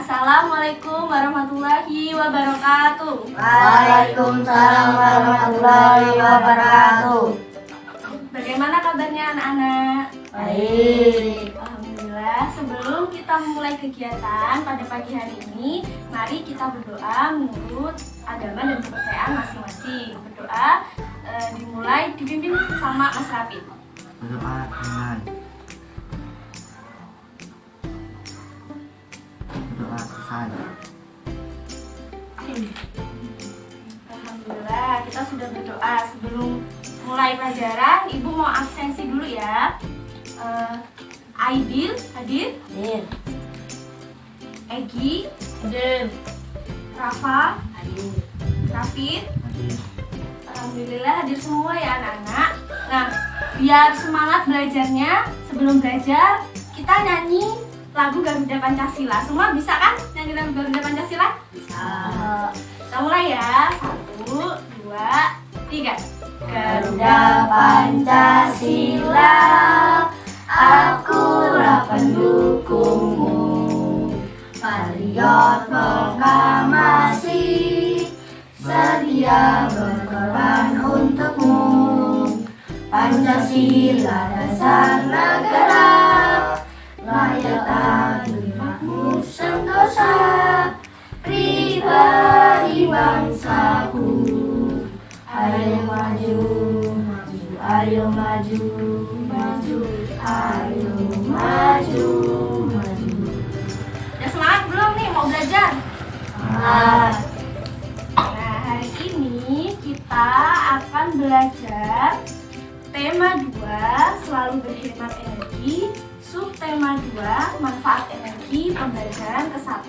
Assalamualaikum warahmatullahi wabarakatuh. Waalaikumsalam warahmatullahi wabarakatuh. Bagaimana kabarnya anak-anak? Baik. Alhamdulillah. Sebelum kita memulai kegiatan pada pagi hari ini, mari kita berdoa menurut agama dan kepercayaan masing-masing. Berdoa dimulai dipimpin sama Mas Rapid. Berdoa dimulai. Berdoa selesai. Alhamdulillah, kita sudah berdoa. Sebelum mulai pelajaran, Ibu mau absensi dulu ya. Aidil hadir, Hadir. Egi, Hadir. Rafa, Hadir. Rafid. Hadir. Alhamdulillah hadir semua ya anak-anak. Nah, biar semangat belajarnya, sebelum belajar kita nyanyi lagu Garuda Pancasila. Semua bisa kan nyanyi lagu Garuda Pancasila? Bisa. Kita mulai ya. 1, 2, 3. Garuda Pancasila, akulah pendukungmu. Patriot proklamasi, sedia berkorban untukmu. Pancasila dasar negara, rakyat adil sentosa, pribadi bangsaku. Ayo maju, maju, ayo maju, maju, ayo maju, maju. Udah semangat belum nih mau belajar? Semangat. Nah, hari ini kita akan belajar tema 2, selalu berhemat energi. Subtema 2, manfaat energi, pembelajaran ke-1.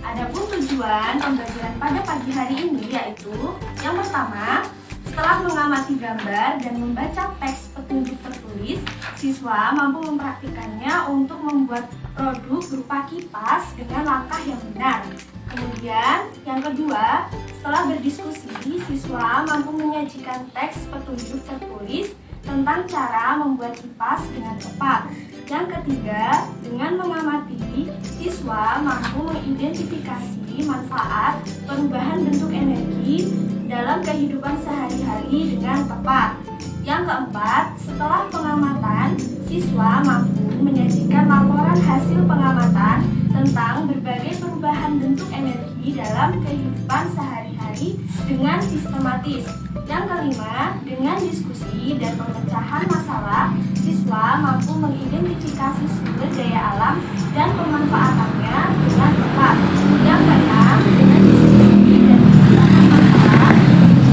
Adapun tujuan pembelajaran pada pagi hari ini yaitu yang pertama, setelah mengamati gambar dan membaca teks petunjuk tertulis, siswa mampu mempraktikannya untuk membuat produk berupa kipas dengan langkah yang benar. Kemudian, yang kedua, setelah berdiskusi, siswa mampu menyajikan teks petunjuk tertulis tentang cara membuat kipas dengan tepat. Yang ketiga, dengan mengamati, siswa mampu mengidentifikasi manfaat perubahan bentuk energi dalam kehidupan sehari-hari dengan tepat. Yang keempat, setelah pengamatan, siswa mampu menyajikan laporan hasil pengamatan tentang berbagai perubahan bentuk energi dalam kehidupan sehari-hari dengan sistematis. Yang kelima, dengan diskusi dan pemecahan masalah, siswa mampu mengidentifikasi sumber daya alam dan pemanfaatannya dengan tepat. Yang keenam, dengan diskusi dan pemecahan masalah,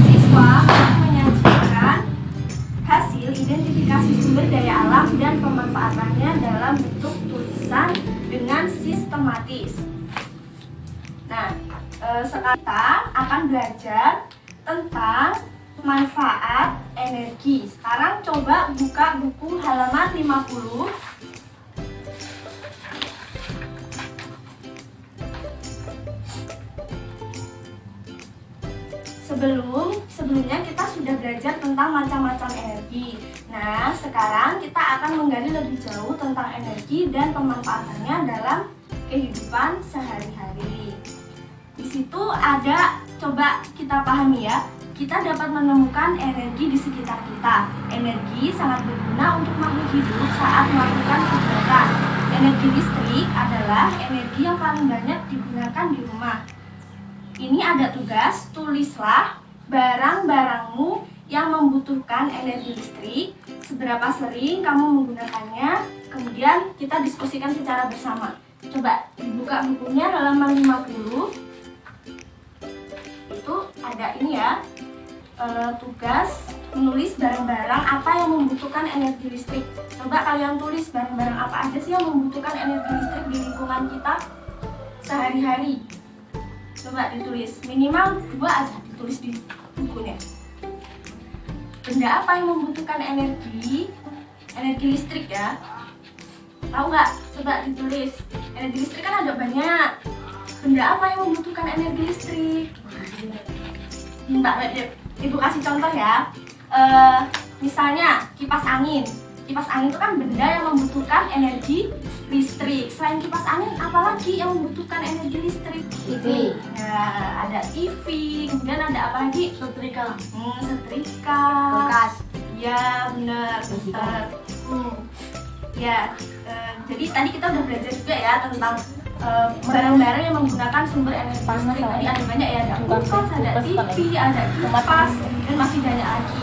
siswa mampu menyajikan hasil identifikasi sumber daya alam dan pemanfaatannya dalam bentuk tulisan dengan sistematis. Nah, sekarang kita akan belajar tentang manfaat energi. Sekarang coba buka buku halaman 50. Sebelumnya kita sudah belajar tentang macam-macam energi. Nah, sekarang kita akan menggali lebih jauh tentang energi dan pemanfaatannya dalam kehidupan sehari-hari. Di situ ada, coba kita pahami ya. Kita dapat menemukan energi di sekitar kita. Energi sangat berguna untuk makhluk hidup saat melakukan kegiatan. Energi listrik adalah energi yang paling banyak digunakan di rumah. Ini ada tugas, tulislah barang-barangmu yang membutuhkan energi listrik, seberapa sering kamu menggunakannya, kemudian kita diskusikan secara bersama. Coba dibuka bukunya halaman 50. Itu ada ini ya, tugas menulis barang-barang apa yang membutuhkan energi listrik. Coba kalian tulis barang-barang apa aja sih yang membutuhkan energi listrik di lingkungan kita sehari-hari. Coba ditulis, minimal 2 aja ditulis di bukunya. Benda apa yang membutuhkan energi listrik ya? Tahu nggak? Coba ditulis. Energi listrik kan ada banyak. Benda apa yang membutuhkan energi listrik? Mbak, Ibu kasih contoh ya. Misalnya kipas angin. Kipas angin itu kan benda yang membutuhkan energi listrik. Selain kipas angin, apalagi yang membutuhkan energi listrik? TV. Nah, ada TV, kemudian ada apa lagi? Setrika. Setrika. Kulkas. Ya, benar. Bersihkan. Ya, jadi tadi kita udah belajar juga ya tentang barang-barang yang menggunakan sumber energi listrik. Tadi ada banyak ya, ada kulkas, ada TV, ada kipas, dan masih banyak lagi.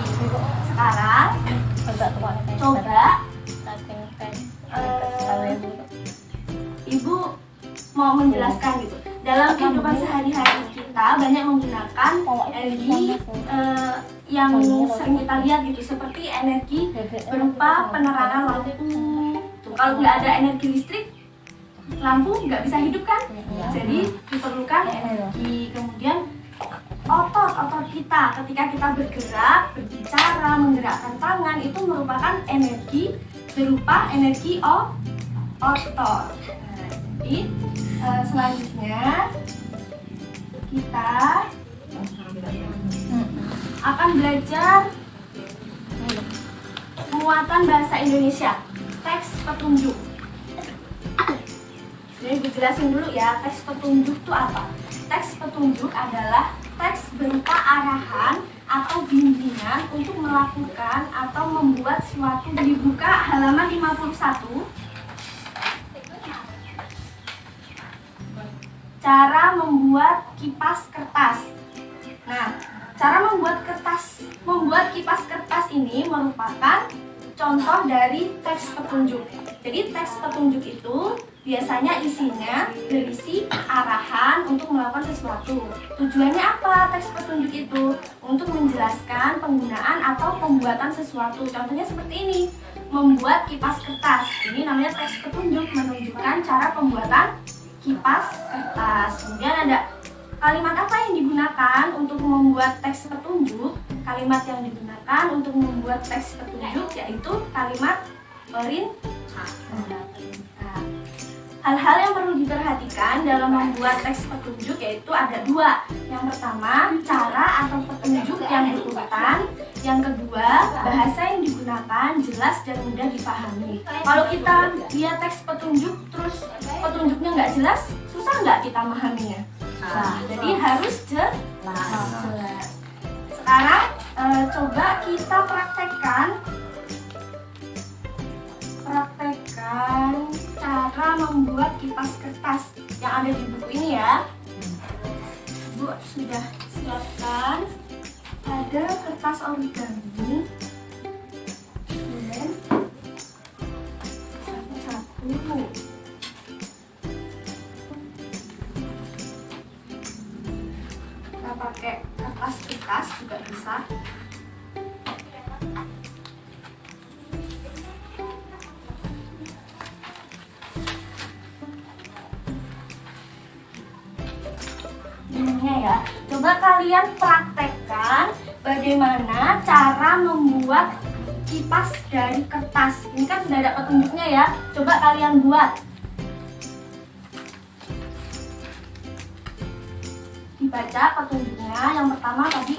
Sekarang coba Ibu mau menjelaskan gitu. Dalam kehidupan sehari-hari kita banyak menggunakan energi yang sering kita lihat gitu, seperti energi berupa penerangan lampu. Tuh, kalau nggak ada energi listrik, lampu nggak bisa hidup kan? Jadi diperlukan energi. Kemudian otot kita ketika kita bergerak, berbicara, menggerakkan tangan itu merupakan energi berupa energi otot. Nah, jadi selanjutnya kita akan belajar muatan bahasa Indonesia, teks petunjuk. Jadi gue jelasin dulu ya, teks petunjuk itu apa? Teks petunjuk adalah teks berupa arahan atau bimbingan untuk melakukan atau membuat suatu. Dibuka halaman 51. Cara membuat kipas kertas. Nah, cara membuat kipas kertas ini merupakan contoh dari teks petunjuk. Jadi teks petunjuk itu biasanya isinya berisi arahan untuk melakukan sesuatu. Tujuannya apa teks petunjuk itu? Untuk menjelaskan penggunaan atau pembuatan sesuatu. Contohnya seperti ini, membuat kipas kertas. Ini namanya teks petunjuk, menunjukkan cara pembuatan kipas kertas. Kemudian ada kalimat apa yang digunakan untuk membuat teks petunjuk? Kalimat yang digunakan untuk membuat teks petunjuk yaitu kalimat perintah. Hal-hal yang perlu diperhatikan dalam membuat teks petunjuk yaitu ada dua. Yang pertama, cara atau petunjuk yang berurutan. Yang kedua, bahasa yang digunakan jelas dan mudah dipahami. Kalau kita lihat teks petunjuk terus petunjuknya nggak jelas, susah nggak kita memahaminya? Jadi harus jelas. Sekarang coba kita praktekkan cara membuat kipas kertas yang ada di buku ini ya. Bu sudah siapkan, ada kertas origami dan satu-satu. Kita pakai kertas bekas juga bisa. Ya, coba kalian praktekkan bagaimana cara membuat kipas dari kertas. Ini kan sudah ada petunjuknya ya. Coba kalian buat. Dibaca petunjuknya. Yang pertama tadi,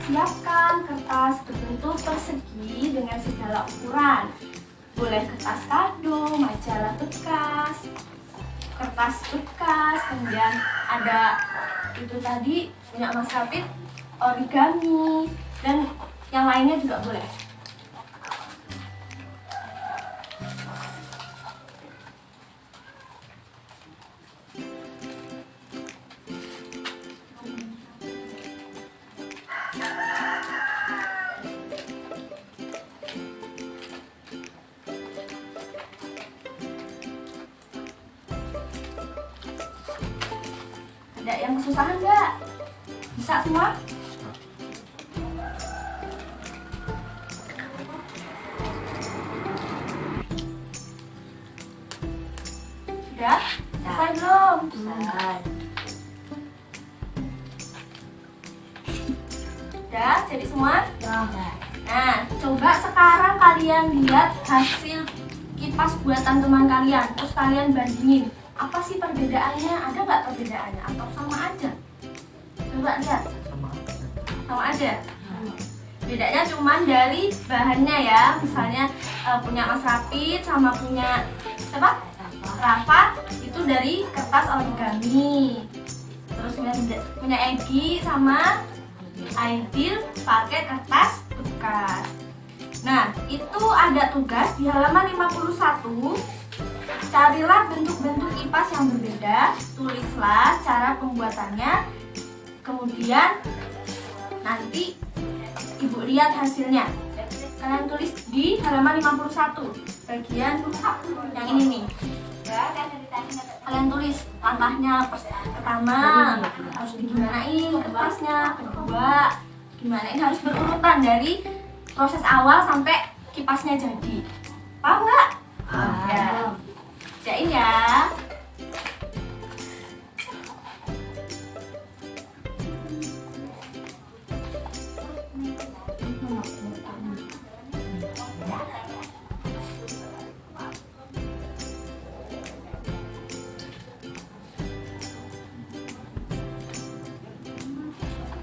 siapkan kertas berbentuk persegi dengan segala ukuran. Boleh kertas kado, majalah bekas, kertas bekas, kemudian ada itu tadi punya Mas Hafid, origami, dan yang lainnya juga boleh. Ada yang kesusahan nggak? Bisa semua? Sudah? Selesai belum? Sudah? Jadi semua? Nah, coba sekarang kalian lihat hasil kipas buatan teman kalian. Terus kalian bandingin. Apa sih perbedaannya? Ada nggak perbedaannya? Atau sama aja? Coba lihat. Sama aja? Bedanya cuma dari bahannya ya. Misalnya punya Mas Rapid sama punya siapa? Rafa itu dari kertas origami. Terus punya Egi sama Aidil pakai kertas bekas. Nah, itu ada tugas di halaman 51. Carilah bentuk-bentuk kipas yang berbeda, tulislah cara pembuatannya. Kemudian nanti Ibu lihat hasilnya. Kalian tulis di halaman 51 bagian yang ini nih. Kalian tulis langkahnya. Pertama harus digimanain kertasnya, kedua gimana, ini harus berurutan dari proses awal sampai kipasnya jadi. Paham nggak? Ya, kerjain ya.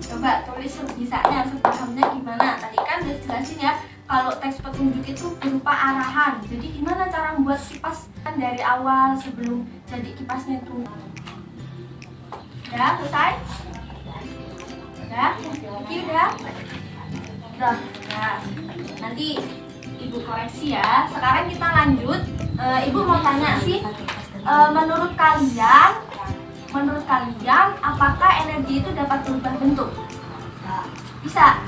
Coba tulis sebisanya, sepahamnya gimana. Tadi kan udah jelasin ya, kalau teks petunjuk itu berupa arahan. Jadi gimana cara membuat kipas kan dari awal sebelum jadi kipasnya itu. Udah selesai? Udah? Iki udah? Udah. Nah, nanti Ibu koreksi ya. Sekarang kita lanjut. Ibu mau tanya sih, menurut kalian apakah energi itu dapat berubah bentuk? Bisa.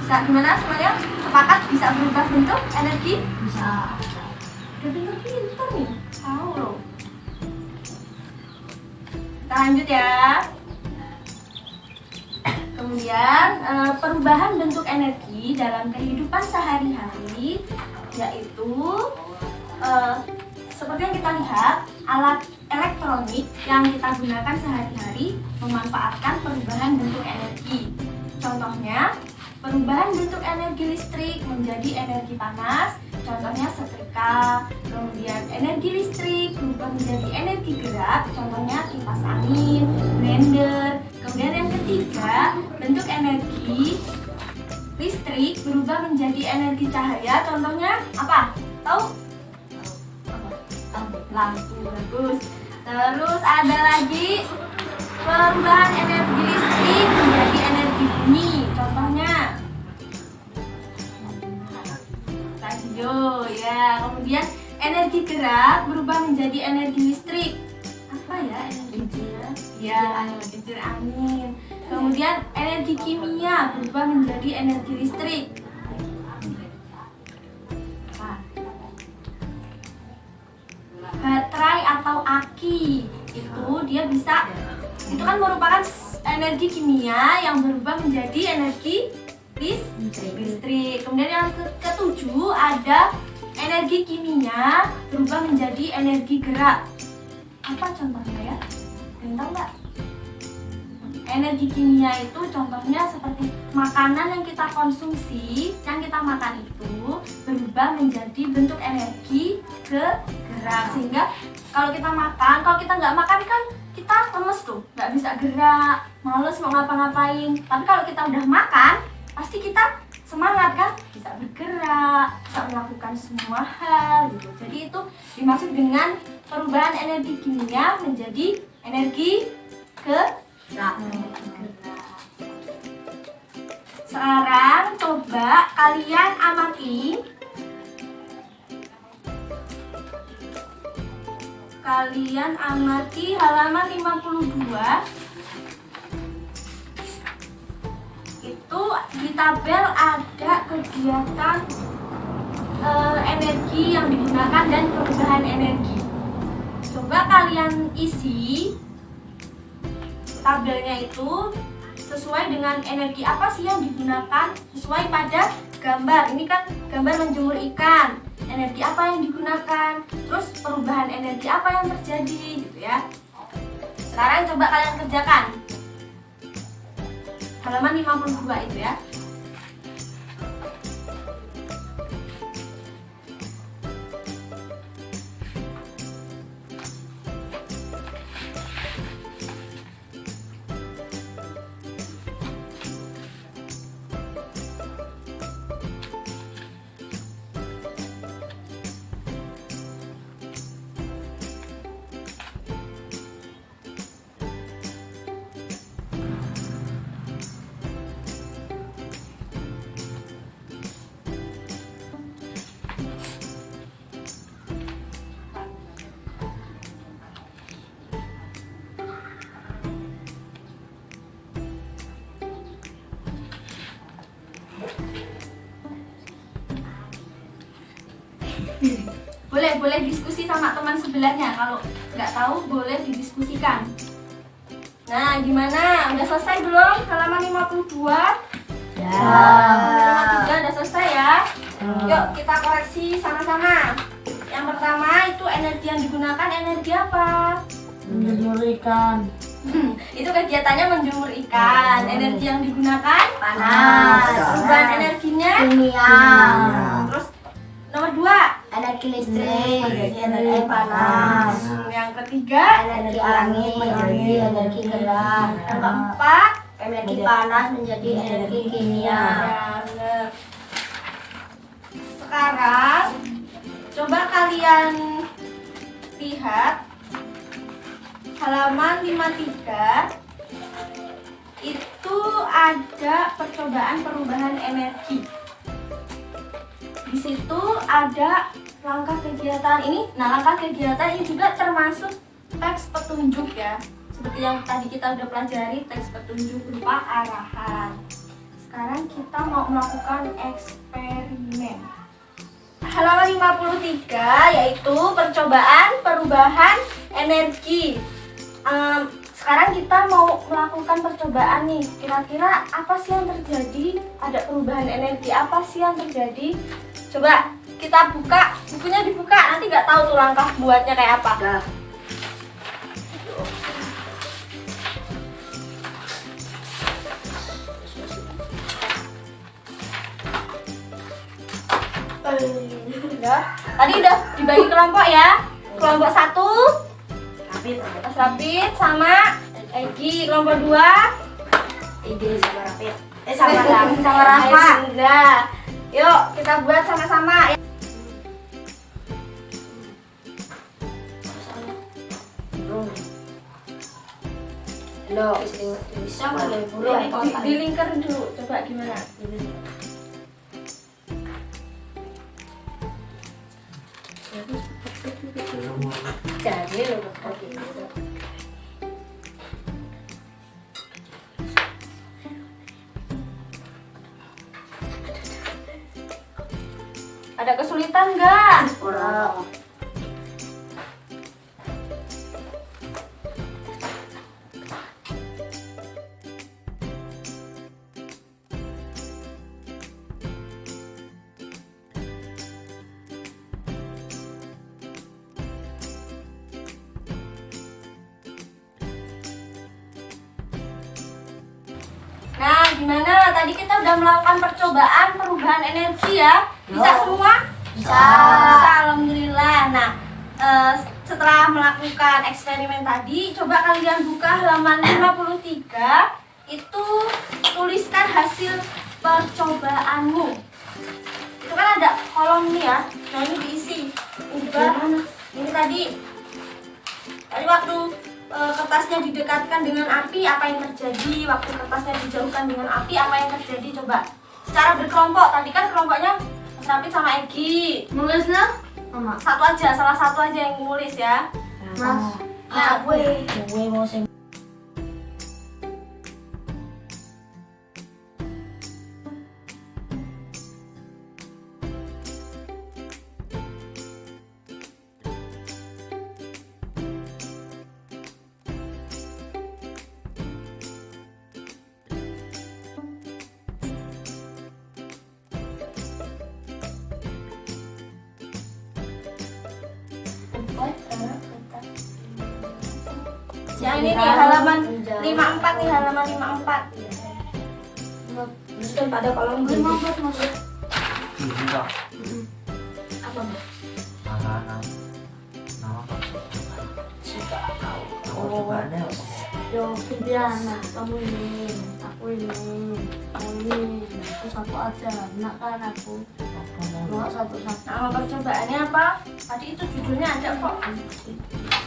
Bisa gimana semuanya? Sepakat bisa berubah bentuk energi? Bisa. Udah pintar nih. Tahu loh. Kita lanjut ya. Kemudian perubahan bentuk energi dalam kehidupan sehari-hari yaitu seperti yang kita lihat, alat elektronik yang kita gunakan sehari-hari memanfaatkan perubahan bentuk energi. Contohnya, perubahan bentuk energi listrik menjadi energi panas, contohnya setrika. Kemudian energi listrik berubah menjadi energi gerak, contohnya kipas angin, blender. Kemudian yang ketiga, bentuk energi listrik berubah menjadi energi cahaya, contohnya apa? Tahu? Lampu. Bagus. Terus ada lagi perubahan energi listrik menjadi energi bumi, contohnya radio ya. Kemudian energi gerak berubah menjadi energi listrik, apa ya energi gerak? Ya, kincir angin. Kemudian energi kimia berubah menjadi energi listrik. Baterai atau aki itu kan merupakan energi kimia yang berubah menjadi energi listrik. Kemudian yang ketujuh ada energi kimia berubah menjadi energi gerak. Apa contohnya ya? Tahu nggak? Energi kimia itu contohnya seperti makanan yang kita konsumsi, yang kita makan itu berubah menjadi bentuk energi ke gerak. Sehingga kalau kita nggak makan kan kita lemes tuh, nggak bisa gerak, males mau ngapa-ngapain. Tapi kalau kita udah makan, pasti kita semangat kan, bisa bergerak, bisa melakukan semua hal gitu. Jadi itu dimaksud dengan perubahan energi kimia menjadi energi gerak. Sekarang coba kalian amati halaman 52. Itu di tabel ada kegiatan energi yang digunakan dan perubahan energi. Coba kalian isi tabelnya itu sesuai dengan energi apa sih yang digunakan sesuai pada gambar. Ini kan gambar menjemur ikan. Energi apa yang digunakan? Terus perubahan energi apa yang terjadi gitu ya. Sekarang coba kalian kerjakan. Halaman 52 itu ya. boleh diskusi sama teman sebelahnya. Kalau nggak tahu boleh didiskusikan. Nah, gimana? Udah selesai belum? Halaman 52? Ya. Halaman 53 udah selesai ya? Yuk kita koreksi sama-sama. Yang pertama itu energi yang digunakan energi apa? Menjemur ikan. Itu kegiatannya menjemur ikan. Energi yang digunakan Panas. Perubahan energinya Kimia. Terus nomor 2 Energi listrik menjadi energi panas. yang ketiga Energi angin menjadi energi gerak. yang keempat Energi panas menjadi energi kimia. ya, bener. Sekarang coba kalian lihat halaman 53 itu ada percobaan perubahan energi. Di situ ada langkah kegiatan ini. Nah, langkah kegiatan ini juga termasuk teks petunjuk ya. Seperti yang tadi kita udah pelajari, teks petunjuk berupa arahan. Sekarang kita mau melakukan eksperimen. Halaman 53 yaitu percobaan perubahan energi. Sekarang kita mau melakukan percobaan nih. Kira-kira apa sih yang terjadi? Ada perubahan energi apa sih yang terjadi? Coba kita buka, bukunya dibuka, nanti nggak tahu tuh langkah buatnya kayak apa. Tadi udah dibagi kelompok ya. Kelompok 1 Mas Rapid sama Egi, kelompok 2 Ide sama Rapid. sama Rafa. Nah, yuk kita buat sama-sama. Lo bisa boleh burung Di lingkar dulu, coba gimana? jadi lo Ada kesulitan nggak? orang Nah, gimana? Tadi kita udah melakukan percobaan perubahan energi ya. Bisa semua? Bisa. Bisa, alhamdulillah. Nah, setelah melakukan eksperimen tadi, coba kalian buka halaman 53. Itu tuliskan hasil percobaanmu. Itu kan ada kolom nih ya. Nah, ini diisi. Ubah. Ini tadi waktu kertasnya didekatkan dengan api, apa yang terjadi? Waktu kertasnya dijauhkan dengan api, apa yang terjadi? Coba secara berkelompok. Tadi kan kelompoknya Mas Rapid sama Egi. nulisnya sama Satu aja, salah satu aja yang nulis ya. Mas. Nah, gue mau sing yang ini nih halaman 54 nih, halaman 54. Terus kan pada kolom Gue mau gini. buat Ini kok Apa Mas? nama apa? Aku juga ada. Yo, pimpinan, kamu ini, aku ini, kamu ini, terus aku aja, enak kan aku, bawa satu-satu. Nama percobaannya apa? Tadi itu judulnya ada kok.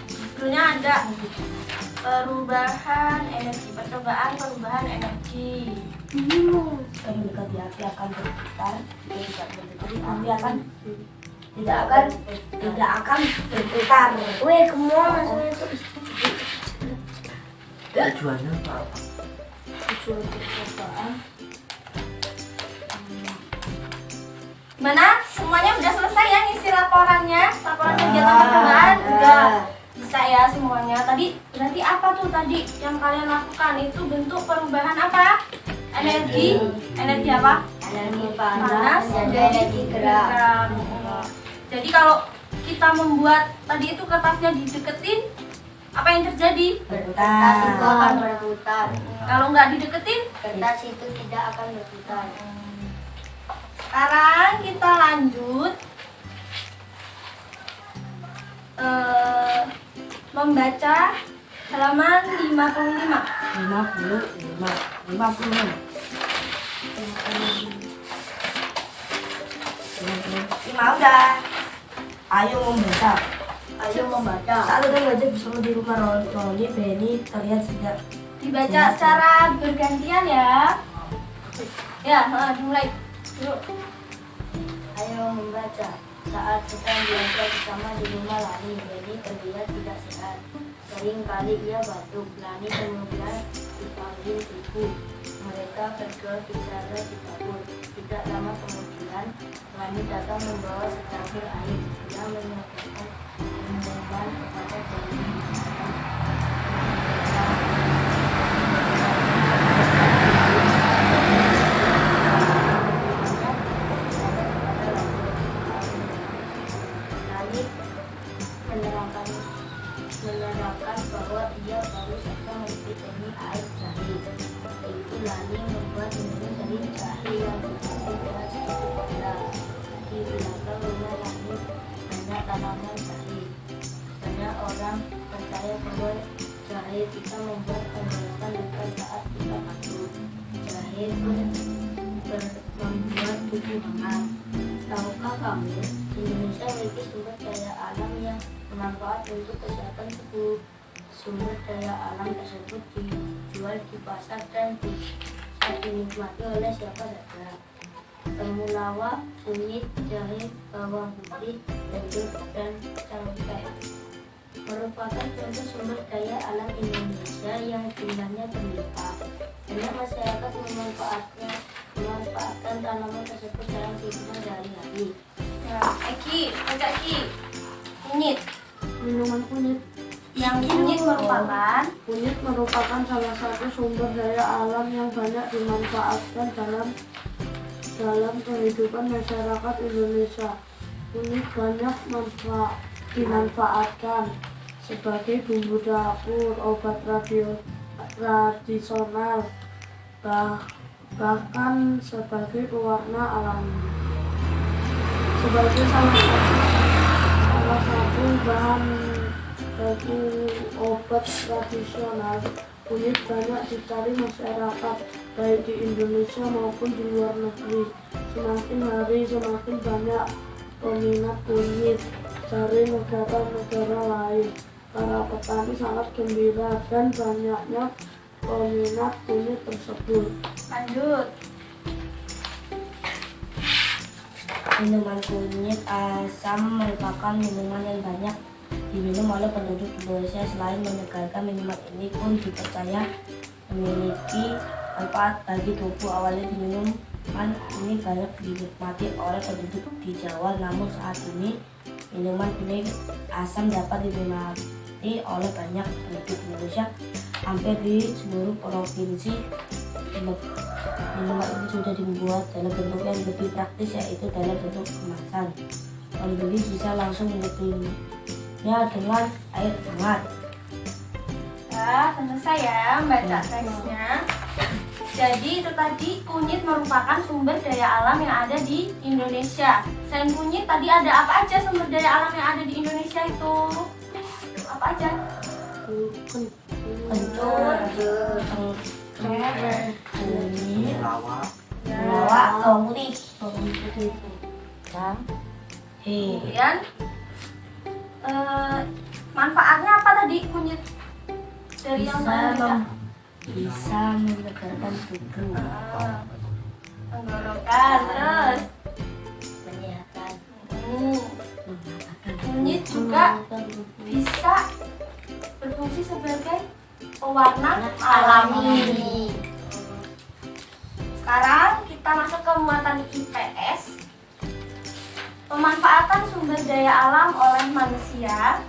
Judulnya ada perubahan energi, percobaan perubahan energi. Mendekati api akan berputar, tidak mendekati api akan tidak akan berputar. Weh, kemana itu? Tujuannya apa? Tujuan percobaan Mana? Semuanya udah selesai ya ngisi laporannya? Laporan kegiatan percobaan udah bisa ya semuanya. Tadi berarti apa tuh tadi yang kalian lakukan? Itu bentuk perubahan apa? Energi apa? Energi Panas jadi energi gerak. Jadi kalau kita membuat tadi itu kertasnya dideketin, apa yang terjadi? kertas itu akan berputar. Kalau nggak dideketin, Kertas itu tidak akan berputar. sekarang kita lanjut membaca halaman 55. 50. Mau dah. Ayo membaca. Ayo membaca. Saat kita belajar bersama di rumah Roni, Benny terlihat sejak Dibaca secara bergantian ya. Ya, dimulai. Yuk. Ayo membaca. Saat sedang belajar bersama di rumah Lani, Benny terlihat tidak sehat. Sering kali ia batuk. Lani kemudian dipanggil ibu. Mereka berdua bicara di dapur. Tidak lama kemudian, Lani datang membawa secangkir air. Dia menyampaikan minuman kepada Benny. Menerangkan bahwa ia baru saja memberi air jahe. Itu Lani membuat minum dari jahe yang dicampur dengan sedikit gula. Di belakang rumah Lani banyak tanaman jahe. Banyak orang percaya bahwa jahe bisa membuat tenggorokan luka saat kita batuk. Jahe pun membuat tubuh hangat. Tahukah kamu, Indonesia memiliki sumber daya alam yang bermanfaat untuk kesehatan tubuh. Sumber daya alam tersebut dijual di pasar dan bisa dinikmati oleh siapa saja. Temulawak, kunyit, jahe, bawang putih, lengkeng, dan cengkeh merupakan contoh sumber daya alam Indonesia yang jumlahnya berlimpah. Banyak masyarakat memanfaatkan tanaman tersebut dalam kehidupan sehari-hari. Ya, Eki, baca Ki. Kunyit. Minuman kunyit. Yang kunyit merupakan Kunyit merupakan salah satu sumber daya alam yang banyak dimanfaatkan dalam kehidupan masyarakat Indonesia. Kunyit banyak dimanfaatkan sebagai bumbu dapur, obat tradisional, bahkan sebagai pewarna alami. Sebagai salah satu bahan baku obat tradisional, kunyit banyak dicari masyarakat baik di Indonesia maupun di luar negeri. Semakin hari semakin banyak peminat kunyit dari negara-negara lain. Para petani sangat gembira dan banyaknya peminat kunyit tersebut. lanjut. minuman kunyit asam merupakan minuman yang banyak diminum oleh penduduk Indonesia. Selain menyegarkan, minuman ini pun dipercaya memiliki manfaat bagi tubuh. Awalnya minuman ini banyak dinikmati oleh penduduk di Jawa, namun saat ini minuman kunyit asam dapat diminati oleh banyak penduduk Indonesia hampir di seluruh provinsi. Minuman ini sudah dibuat dalam bentuk yang lebih praktis, yaitu dalam bentuk kemasan. Pembeli bisa langsung menyebutnya dengan air hangat. Ya, selesai ya membaca teksnya. Jadi itu tadi kunyit merupakan sumber daya alam yang ada di Indonesia. Selain kunyit tadi ada apa aja sumber daya alam yang ada di Indonesia itu? Apa aja? Kencur, kunyit, lawak, lawak, bawang putih, dan Kemudian manfaatnya apa tadi kunyit dari yang baca? bisa menyegarkan tubuh, Tenggorokan, terus Menyehatkan. kunyit juga bisa berfungsi sebagai pewarna alami. Sekarang kita masuk ke muatan IPS. Pemanfaatan sumber daya alam oleh manusia.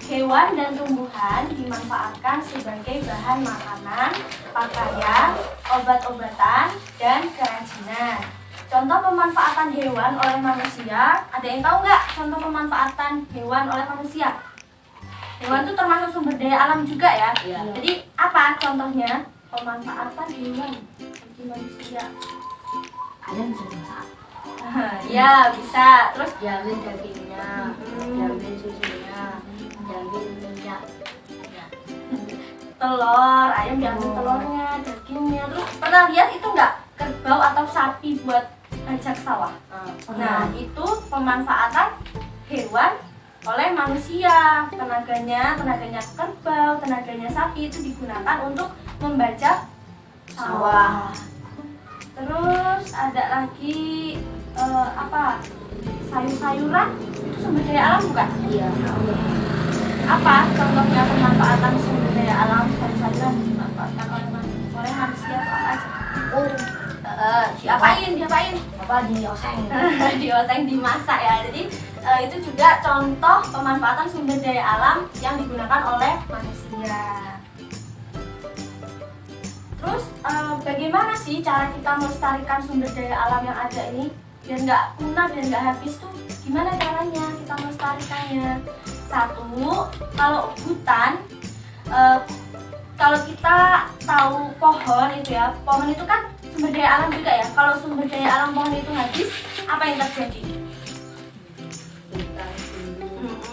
Hewan dan tumbuhan dimanfaatkan sebagai bahan makanan, pakaian, obat-obatan, dan kerajinan. Contoh pemanfaatan hewan oleh manusia, ada yang tahu nggak contoh pemanfaatan hewan oleh manusia? Hewan itu termasuk sumber daya alam juga ya. Iya. Jadi apa contohnya pemanfaatan hewan bagi manusia? Ayam bisa masak. Ya bisa. Terus Jamin dagingnya, jamin susunya, jamin minyak. telur, ayam diambil telurnya, dagingnya. Terus pernah lihat itu nggak kerbau atau sapi buat bajak sawah? Nah itu pemanfaatan hewan oleh manusia. Tenaganya kerbau, tenaganya sapi itu digunakan untuk membajak sawah. Terus ada lagi sayur-sayuran itu sumber daya alam bukan? Iya. Apa contohnya pemanfaatan sumber daya alam sayur-sayuran dimanfaatkan oleh manusia itu apa aja? Diapain? Apa di oseng? Dioseng, dimasak ya. Jadi itu juga contoh pemanfaatan sumber daya alam yang digunakan oleh manusia. Terus bagaimana sih cara kita melestarikan sumber daya alam yang ada ini biar nggak punah, biar nggak habis tuh? Gimana caranya kita melestarikannya? Satu, kalau hutan, kalau kita tahu pohon itu ya, pohon itu kan sumber daya alam juga ya. Kalau sumber daya alam pohon itu habis, apa yang terjadi?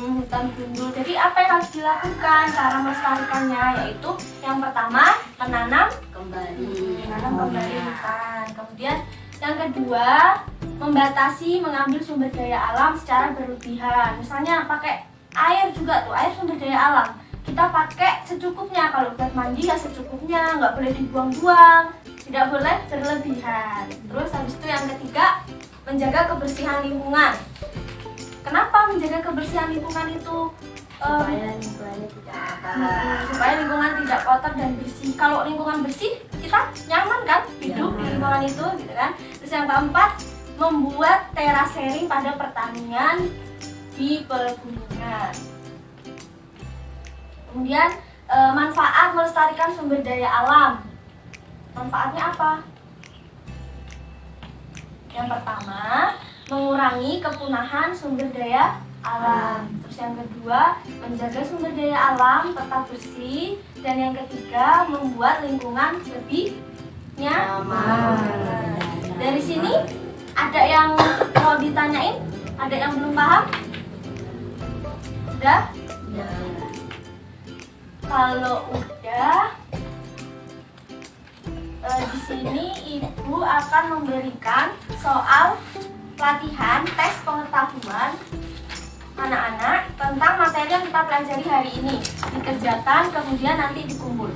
Hutan gundul. Jadi apa yang harus dilakukan cara melestarikannya? Yaitu yang pertama menanam Kembali. hutan. Kemudian yang kedua membatasi mengambil sumber daya alam secara berlebihan. Misalnya pakai air juga tuh, air sumber daya alam. Kita pakai secukupnya, kalau buat mandi ya secukupnya, nggak boleh dibuang-buang, tidak boleh berlebihan. Terus habis itu yang ketiga menjaga kebersihan lingkungan. Kenapa menjaga kebersihan lingkungan itu? Supaya lingkungannya tidak kotor. Supaya lingkungan tidak kotor dan bersih. Kalau lingkungan bersih, kita nyaman kan hidup di lingkungan itu, gitu kan. Terus yang keempat, membuat terasering pada pertanian di pegunungan. Kemudian manfaat melestarikan sumber daya alam. Manfaatnya apa? Yang pertama, mengurangi kepunahan sumber daya alam. Terus yang kedua, menjaga sumber daya alam tetap bersih. Dan yang ketiga, membuat lingkungan lebih nyaman. Dari sini ada yang mau ditanyain? Ada yang belum paham? Udah? Ya. Kalau udah, di sini ibu akan memberikan soal pelatihan tes pengetahuan anak-anak tentang materi yang kita pelajari hari ini. Dikerjakan, kemudian nanti dikumpul.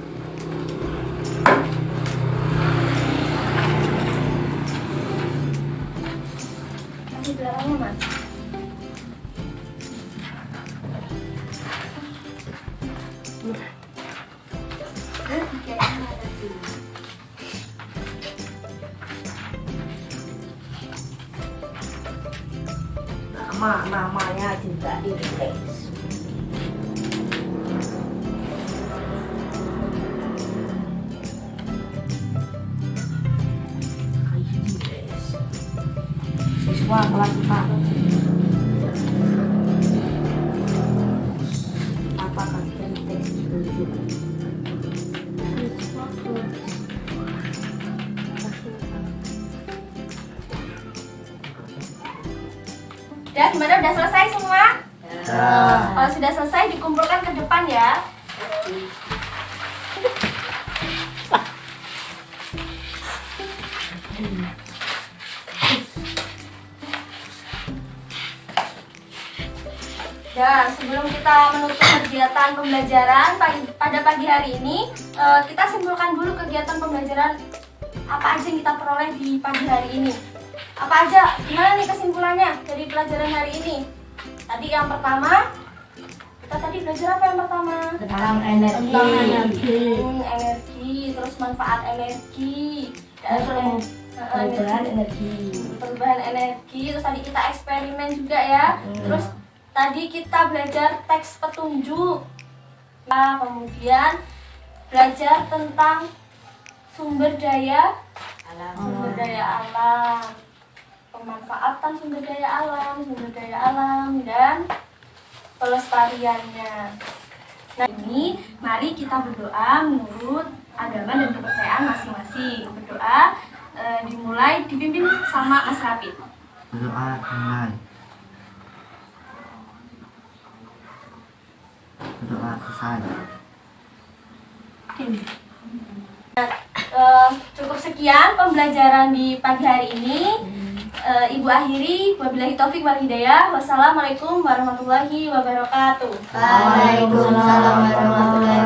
Kasih belakangnya, Mas. Namanya juga ditulis. Siswa kelas 4. Apakah teks tujuh? Ya, gimana? Udah selesai semua? Ya. Kalau sudah selesai dikumpulkan ke depan ya. Dan sebelum kita menutup kegiatan pembelajaran pada pagi hari ini, kita simpulkan dulu kegiatan pembelajaran apa aja yang kita peroleh di pagi hari ini. Apa aja? Gimana nih kesimpulannya dari pelajaran hari ini? Tadi yang pertama, kita tadi belajar apa yang pertama? Tentang energi. Energi, terus manfaat energi. Dan perubahan energi. Perubahan energi. Terus tadi kita eksperimen juga ya. Terus tadi kita belajar teks petunjuk. Nah, kemudian belajar tentang sumber daya alam, pemanfaatan sumber daya alam dan pelestariannya. Nah, ini mari kita berdoa menurut agama dan kepercayaan masing-masing. Berdoa dimulai dipimpin sama Mas Rapid. Berdoa dimulai. Berdoa selesai. Cukup sekian pembelajaran di pagi hari ini. Ibu akhiri, wabillahi taufik wal hidayah. Wassalamualaikum warahmatullahi wabarakatuh. Waalaikumsalam warahmatullahi